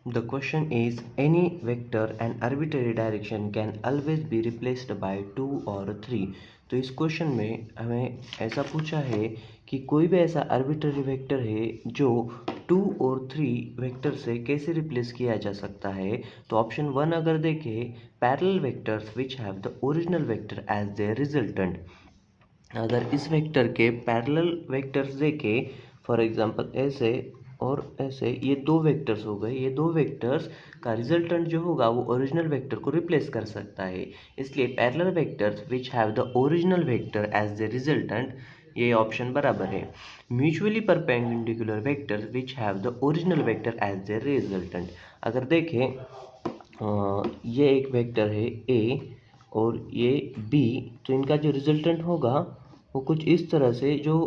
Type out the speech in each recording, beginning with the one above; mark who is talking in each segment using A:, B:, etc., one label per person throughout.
A: The question is any vector and arbitrary direction can always be replaced by 2 और 3। तो इस question में हमें ऐसा पूछा है कि कोई भी ऐसा आर्बिट्ररी वेक्टर है जो 2 और 3 वेक्टर से कैसे रिप्लेस किया जा सकता है। तो ऑप्शन 1 अगर देखें, parallel vectors which have the original vector as their resultant. अगर इस वेक्टर के पैरेलल वेक्टर्स देखें, फॉर एग्जांपल ऐसे और ऐसे, ये दो वेक्टर्स हो गए, ये दो वेक्टर्स का रिजल्टेंट जो होगा वो ओरिजिनल वेक्टर को रिप्लेस कर सकता है। इसलिए parallel vectors which have the original vector as the resultant, ये ऑप्शन बराबर है। Mutually perpendicular vectors which have the original vector as the resultant. अगर देखें, ये एक वेक्टर है ए और ये बी, तो इनका जो रिजल्टेंट होगा वो कुछ इस तरह से, जो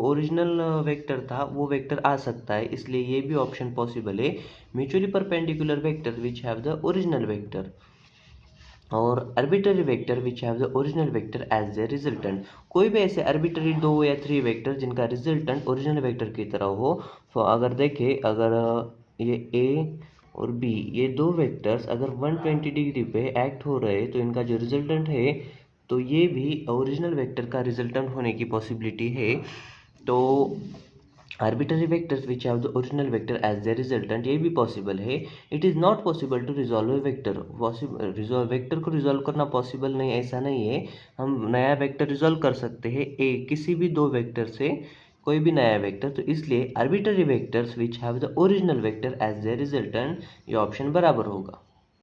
A: ओरिजिनल वेक्टर था वो वेक्टर आ सकता है, इसलिए ये भी ऑप्शन पॉसिबल है। Mutually perpendicular vector which have the original vector और arbitrary vector which have the original vector as the resultant. कोई भी ऐसे आर्बिट्ररी 2 या 3 वेक्टर जिनका रिजल्टेंट ओरिजिनल वेक्टर की तरह हो। तो अगर देखें, अगर ये ए और बी, ये दो वेक्टर्स अगर 120 डिग्री पे एक्ट हो रहे, तो इनका जो रिजल्टेंट है, तो ये भी ओरिजिनल वेक्टर का रिजल्टेंट होने की पॉसिबिलिटी है। तो arbitrary vectors which have the original vector as the resultant, ये भी पॉसिबल है। It is not possible to resolve a vector. Vector को रिजॉल्व करना पॉसिबल नहीं, ऐसा नहीं है। हम नया वेक्टर रिजॉल्व कर सकते हैं ए किसी भी दो वेक्टर से, कोई भी नया वेक्टर। तो इसलिए arbitrary vectors which have the original vector as the resultant, ये ऑप्शन बराबर होगा।